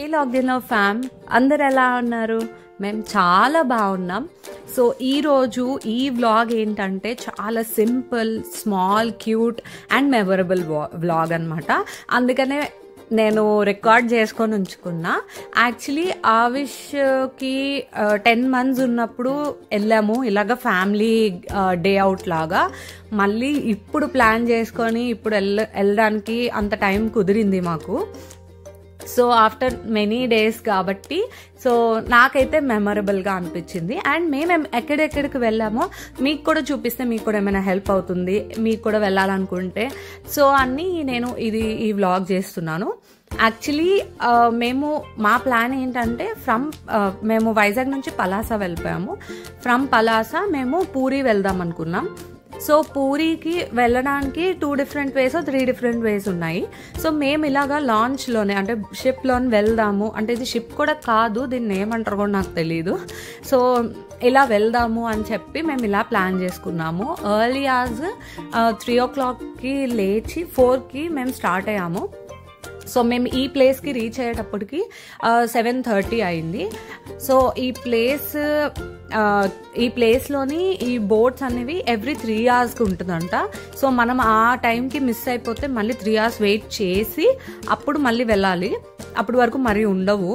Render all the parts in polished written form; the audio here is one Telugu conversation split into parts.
ఏ లాక్డౌన్ లో ఫ్యామ్ అందరు ఎలా ఉన్నారు? మేము చాలా బాగున్నాం. సో ఈరోజు ఈ వ్లాగ్ ఏంటంటే చాలా simple, small, cute and memorable vlog అనమాట. అందుకనే నేను రికార్డ్ చేసుకొని ఉంచుకున్నా. యాక్చువల్లీ ఆవిష్కి 10 months ఉన్నప్పుడు వెళ్ళాము ఇలాగ ఫ్యామిలీ డే అవుట్ లాగా. మళ్ళీ ఇప్పుడు ప్లాన్ చేసుకొని ఇప్పుడు వెళ్ళడానికి అంత టైం కుదిరింది మాకు. సో ఆఫ్టర్ మెనీ డేస్ కాబట్టి సో నాకైతే మెమరబుల్గా అనిపించింది. అండ్ మేము ఎక్కడెక్కడికి వెళ్ళామో మీకు కూడా చూపిస్తే మీకు కూడా ఏమైనా హెల్ప్ అవుతుంది, మీకు కూడా వెళ్ళాలనుకుంటే. సో అన్నీ నేను ఈ వ్లాగ్ చేస్తున్నాను. యాక్చువల్లీ మా ప్లాన్ ఏంటంటే మేము వైజాగ్ నుంచి పలాస వెళ్ళిపోయాము. ఫ్రమ్ పలాస మేము పూరి వెళ్దాం అనుకున్నాం. సో పూరికి వెళ్ళడానికి 2 different ways 3 different ways ఉన్నాయి. సో మేము ఇలాగా లాంచ్లోనే అంటే షిప్లోనే వెళ్దాము, అంటే ఇది షిప్ కూడా కాదు, దీన్ని ఏమంటారు కూడా నాకు తెలీదు. సో ఇలా వెళ్దాము అని చెప్పి మేము ఇలా ప్లాన్ చేసుకున్నాము. ఎర్లీ యాజ్ 3 o'clockకి లేచి 4కి మేము స్టార్ట్ అయ్యాము. సో మేము ఈ ప్లేస్కి రీచ్ అయ్యేటప్పటికి 7:30 అయింది. సో ఈ ప్లేస్లోని ఈ బోట్స్ అనేవి ఎవ్రీ 3 hours ఉంటుందంట. సో మనం ఆ టైంకి మిస్ అయిపోతే మళ్ళీ 3 hours వెయిట్ చేసి అప్పుడు మళ్ళీ వెళ్ళాలి. అప్పటి వరకు మరీ ఉండవు.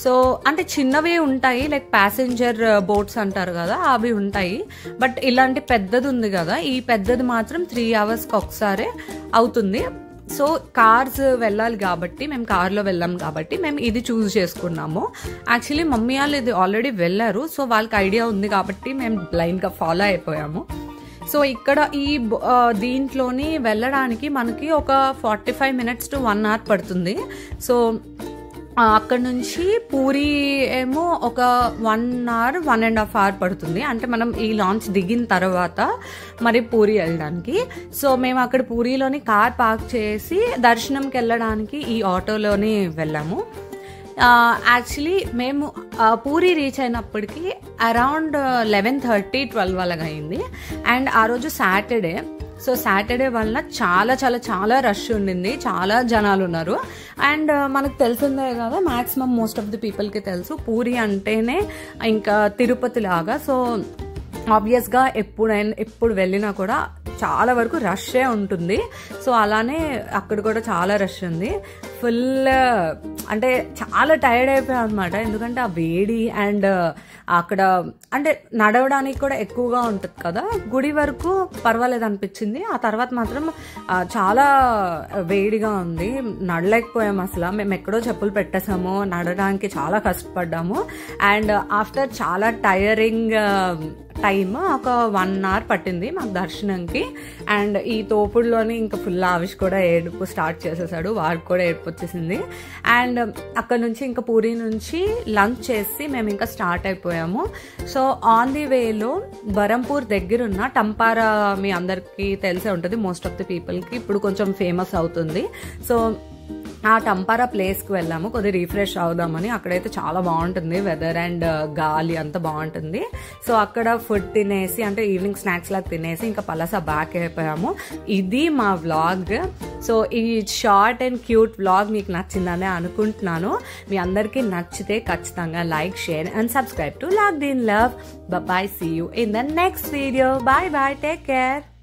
సో అంటే చిన్నవి ఉంటాయి, లైక్ ప్యాసింజర్ బోట్స్ అంటారు కదా, అవి ఉంటాయి. బట్ ఇలాంటి పెద్దది ఉంది కదా, ఈ పెద్దది మాత్రం 3 hours ఒకసారి అవుతుంది. సో కార్స్ వెళ్ళాలి కాబట్టి మేము కార్లో వెళ్ళాం కాబట్టి మేము ఇది చూస్ చేసుకున్నాము. యాక్చువల్లీ మమ్మీ వాళ్ళు ఇది ఆల్రెడీ వెళ్ళారు, సో వాళ్ళకి ఐడియా ఉంది కాబట్టి మేము బ్లైండ్గా ఫాలో అయిపోయాము. సో ఇక్కడ దీంట్లోని వెళ్ళడానికి మనకి ఒక 45 minutes to 1 hour పడుతుంది. సో అక్కడ నుంచి పూరి ఏమో ఒక 1 hour 1.5 hour పడుతుంది. అంటే మనం ఈ లాంచ్ దిగిన తర్వాత మరి పూరి వెళ్ళడానికి. సో మేము అక్కడ పూరిలోని కార్ పార్క్ చేసి దర్శనంకి వెళ్ళడానికి ఈ ఆటోలోని వెళ్ళాము. యాక్చువల్లీ మేము పూరి రీచ్ అయినప్పటికీ అరౌండ్ 11:30 12 అలాగ అయింది. అండ్ ఆ రోజు సాటర్డే. సో సాటర్డే వల్ల చాలా చాలా చాలా రష్ ఉండింది, చాలా జనాలు ఉన్నారు. అండ్ మనకు తెలిసిందే కదా, మ్యాక్సిమం మోస్ట్ ఆఫ్ ది పీపుల్కి తెలుసు పూరి అంటేనే ఇంకా తిరుపతి లాగా. సో ఆబ్వియస్గా ఎప్పుడు వెళ్ళినా కూడా చాలా వరకు రష్ే ఉంటుంది. సో అలానే అక్కడ కూడా చాలా రష్ ఉంది. ఫుల్ అంటే చాలా టైర్డ్ అయిపోయాం అనమాట. ఎందుకంటే ఆ వేడి అండ్ అక్కడ అంటే నడవడానికి కూడా ఎక్కువగా ఉంటుంది కదా. గుడి వరకు పర్వాలేదు అనిపించింది, ఆ తర్వాత మాత్రం చాలా వేడిగా ఉంది, నడలేకపోయాము అసలు. మేము ఎక్కడో చెప్పులు పెట్టేసాము, నడడానికి చాలా కష్టపడ్డాము. అండ్ ఆఫ్టర్ చాలా టైరింగ్ టైమ్ ఒక 1 hour పట్టింది మాకు దర్శనంకి. అండ్ ఈ తోపుడులోని ఇంకా ఫుల్ ఆవిష్ కూడా ఏడుపు స్టార్ట్ చేసేసాడు, వాడికి కూడా ఏడుపు వచ్చేసింది. అండ్ అక్కడ నుంచి ఇంకా పూరి నుంచి లంచ్ చేసి మేము ఇంకా స్టార్ట్ అయిపోయాము. సో ఆన్ ది వేలో బరంపూర్ దగ్గరున్న టంపారా మీ అందరికీ తెలిసే ఉంటుంది, మోస్ట్ ఆఫ్ ది పీపుల్కి ఇప్పుడు కొంచెం ఫేమస్ అవుతుంది. సో ఆ టంపారా ప్లేస్కి వెళ్ళాము కొద్దిగా రీఫ్రెష్ అవుదామని. అక్కడైతే చాలా బాగుంటుంది వెదర్ అండ్ గాలి అంతా బాగుంటుంది. సో అక్కడ ఫుడ్ తినేసి అంటే ఈవినింగ్ స్నాక్స్ లాగా తినేసి ఇంకా పలాస బ్యాక్ అయిపోయాము. ఇది మా వ్లాగ్. సో ఈ షార్ట్ అండ్ క్యూట్ వ్లాగ్ మీకు నచ్చిందని అనుకుంటున్నాను. మీ అందరికీ నచ్చితే ఖచ్చితంగా like, share and subscribe to locked in love. Bye, see you in the next video. Bye, take care.